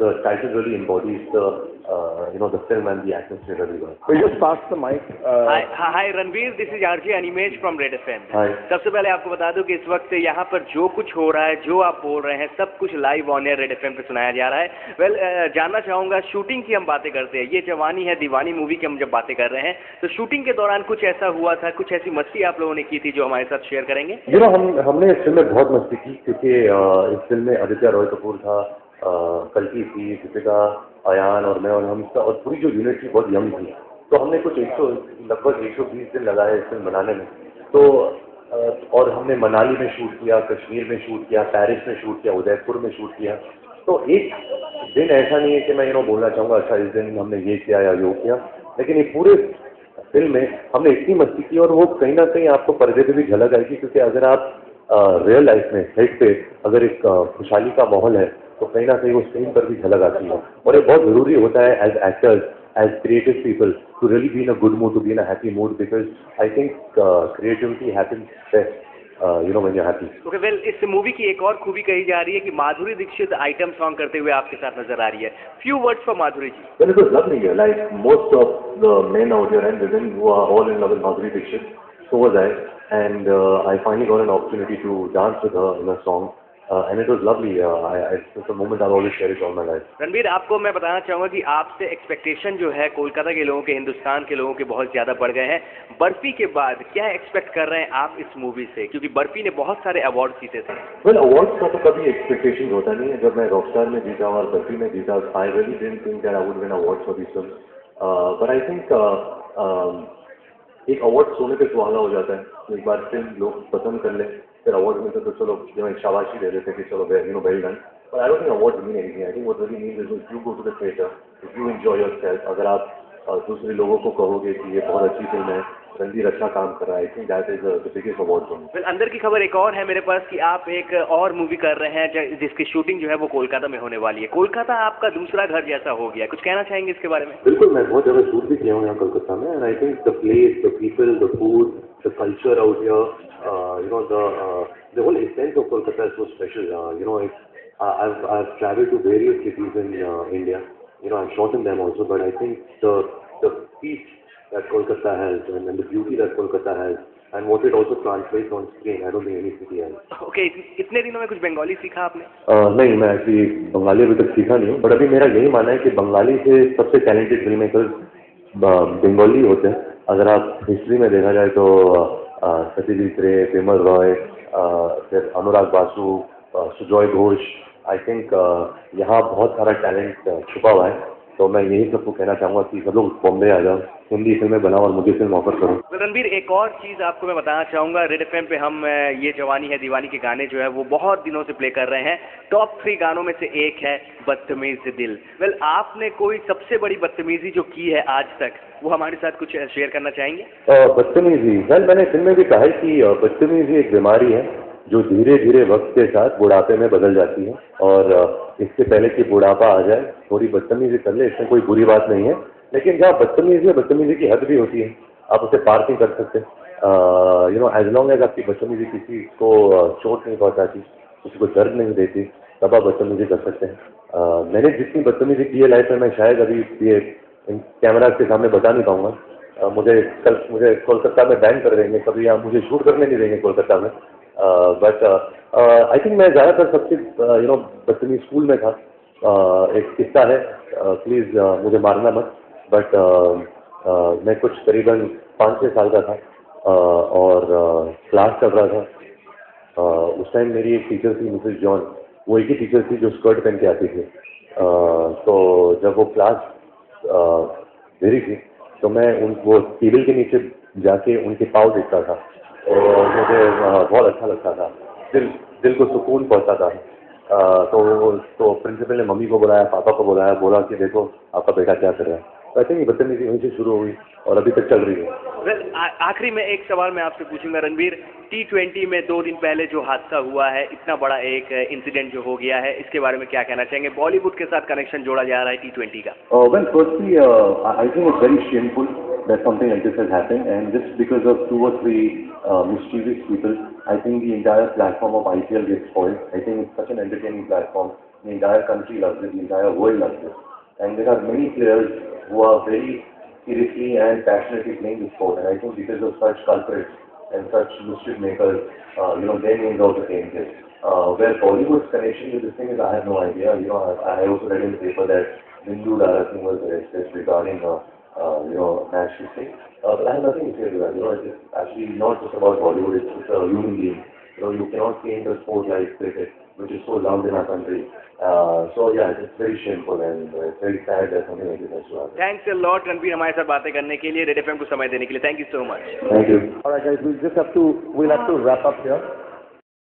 the title really embodies the the film and the atmosphere really well. We just pass the mic. Hi Ranveer, this is RJ Animesh from Red FM. Hi. सबसे पहले आपको बता दूं कि इस वक्त यहाँ पर जो कुछ हो रहा है, जो आप बोल रहे हैं, सब कुछ live on air red FM पे सुनाया जा रहा है। वेल, जानना चाहूँगा, शूटिंग की हम बातें करते हैं, ये जवानी है दीवानी मूवी की हम जब बातें कर रहे हैं, तो शूटिंग के दौरान कुछ ऐसा हुआ था, कुछ ऐसी मस्ती आप लोगों ने की थी जो हमारे साथ शेयर करेंगे? हमने इस फिल्म में बहुत मस्ती की, क्योंकि इस फिल्म में आदित्य रॉय कपूर था, कल्की थी, दीपिका, अयान और मैं, और हम और पूरी जो यूनिट थी बहुत यंग थी। तो हमने कुछ लगभग 120 दिन लगाए इस फिल्म बनाने में। तो और हमने मनाली में शूट किया, कश्मीर में शूट किया, पेरिस में शूट किया, उदयपुर में शूट किया। तो एक दिन ऐसा नहीं है कि मैं बोलना चाहूँगा अच्छा इस दिन हमने ये किया या वो किया, लेकिन ये पूरे फिल्म में हमने इतनी मस्ती की, और वो कहीं ना कहीं आपको पर्दे पे भी झलक आएगी, क्योंकि अगर आप रियल लाइफ में सेट पे अगर एक खुशहाली का माहौल है तो कहीं ना कहीं वो स्क्रीन पर भी झलक आती है। और ये बहुत ज़रूरी होता है as actors, as creative people, to really be in a good mood, to be in a happy mood, because I think creativity happens best when you're happy. Okay, well, इस मूवी की एक और खूबी कही जा रही है कि माधुरी दीक्षित आइटम सॉन्ग करते हुए आपके साथ नजर आ रही है। Few words for Madhuri ji. Well, it was lovely. Like most of the men out there and women who are all in love with Madhuri Dixit, so was I. And I finally got an opportunity to dance with her in a song. And it was lovely. It's a moment I'll always cherish all my life. Ranbir, आपको मैं बताना चाहूँगा कि आपसे expectation जो है कोलकाता के लोगों के, हिंदुस्तान के लोगों के बहुत ज़्यादा बढ़ गए हैं। बर्फी के बाद क्या एक्सपेक्ट कर रहे हैं आप इस मूवी से, क्योंकि बर्फी ने बहुत सारे अवार्ड जीते थे? Well, अवार्ड्स का तो कभी एक्सपेक्टेशन होता नहीं है। जब मैं रॉकस्टार में जीता और बर्फी में जीता, I really didn't think that I would win awards for these films. But I think एक अवार्ड सोने पे सुहाना हो जाता है। एक बार फिल्म लोग पसंद कर ले, फिर अवार्ड मिलते तो चलो एक शाबाशी दे देते कि चलो well done. But I don't think awards mean anything. I think what really means is if you go to the theater, if you enjoy yourself, अगर आप दूसरे लोगों को कहोगे कि ये बहुत अच्छी फिल्म है, रणबीर अच्छा काम कर रहा है, I think that is the biggest award for me. Well, अंदर की खबर एक और है मेरे पास कि आप एक और मूवी कर रहे हैं जिसकी शूटिंग जो है वो कोलकाता में होने वाली है। कोलकाता आपका दूसरा घर जैसा हो गया, कुछ कहना चाहेंगे इसके बारे में? बिल्कुल, मैं बहुत जगह शूट भी किया हूँ यहाँ कोलकाता में, and I think the place, the people, the food, the culture out here, the whole essence of Kolkata is so special. I've traveled to various cities in India. I've shot in them also, but I think the peace that Kolkata has and the beauty that Kolkata has and what it also translates on screen, I don't think any city has. Okay, इतने दिनों में कुछ बंगाली सीखा आपने? नहीं, मैं actually Bengali अभी तक सीखा नहीं हूँ, बट अभी मेरा यही मानना है कि बंगाली से सबसे टैलेंटेड फिल्म मेकर्स बंगाली होते हैं। अगर आप हिस्ट्री में देखा जाए तो सत्यजीत रे, बिमल रॉय, फिर अनुराग बासु, सुजॉय घोष, आई थिंक यहाँ बहुत सारा टैलेंट छुपा हुआ है। तो मैं यही सबको कहना चाहूँगा कि सब लोग बॉम्बे आ जाओ, हिंदी फिल्में बनाओ और मुझे फिल्म ऑफर करो। रणबीर, एक और चीज़ आपको मैं बताना चाहूँगा, रेड एफएम पे हम ये जवानी है दीवानी के गाने जो है वो बहुत दिनों से प्ले कर रहे हैं। टॉप 3 गानों में से एक है बदतमीज दिल। वेल, आपने कोई सबसे बड़ी बदतमीजी जो की है आज तक, वो हमारे साथ कुछ शेयर करना चाहेंगे? बदतमीजी, वेल मैंने फिल्म में भी कहा है कि बदतमीजी एक बीमारी है जो धीरे धीरे वक्त के साथ बुढ़ापे में बदल जाती है, और इससे पहले कि बुढ़ापा आ जाए थोड़ी बदतमीजी कर ले, इसमें कोई बुरी बात नहीं है। लेकिन जहाँ बदतमीजी है, बदतमीजी की हद भी होती है, आप उसे पार नहीं कर सकते। एज लॉन्ग एज आपकी बदतमीजी किसी को चोट नहीं पहुँचाती, किसी को दर्द नहीं देती, तब आप बदतमीजी कर सकते हैं। मैंने जितनी बदतमीजी की है लाइफ में, मैं शायद अभी ये कैमरा के सामने बता नहीं पाऊँगा। मुझे कोलकाता में बैन कर देंगे, कभी आप मुझे शूट करने नहीं देंगे कोलकाता में। बट आई थिंक मैं ज़्यादातर सबसे बदतमीज स्कूल में था। एक किस्सा है, प्लीज़ मुझे मारना मत, बट मैं कुछ करीबन 5-6 साल का था, और क्लास चल रहा था। उस टाइम मेरी एक टीचर थी मिसेस जॉन, वो एक ही टीचर थी जो स्कर्ट पहन के आती थी। तो जब वो क्लास दे रही थी तो मैं वो टेबल के नीचे जाके उनके पाँव देखता था, और मुझे बहुत अच्छा लगता था, दिल को सुकून पहुंचता था। तो प्रिंसिपल ने मम्मी को बुलाया, पापा को बुलाया, बोला कि देखो आपका बेटा क्या कर रहा है। तो आई थिंक ये बदतमीजी वहीं से शुरू हुई और अभी तक चल रही है। वेल, आखिरी में एक सवाल मैं आपसे पूछूंगा रणबीर, T20 में 2 दिन पहले जो हादसा हुआ है, इतना बड़ा एक इंसिडेंट जो हो गया है, इसके बारे में क्या कहना चाहेंगे? बॉलीवुड के साथ कनेक्शन जोड़ा जा रहा है T20 का। Well, firstly, I think it's very shameful that something like this has happened, and just because of 2 or 3 mischievous people, I think the entire platform of IPL gets spoiled. I think it's such an entertaining platform. the entire country loves it, the entire world loves it. And there are many players who are very seriously and passionately playing the sport. And I think because of such culprits and such mischief makers, their names also came here. Where Bollywood's connection with this thing is, I have no idea. I also read in the paper that Bindu Dara Singh was arrested regarding match fixing. But I have nothing to say to that. It's actually not just about Bollywood, it's a human being. You cannot change a sport like cricket, which is so loved in our country. So yeah, it's very shameful and it's very sad that something like this has to happen. Thanks a lot Ranbir हमारे साथ बातें करने के लिए, red FM को समय देने के लिए. Thank you so much. Thank you. All right, guys, we'll have to wrap up here.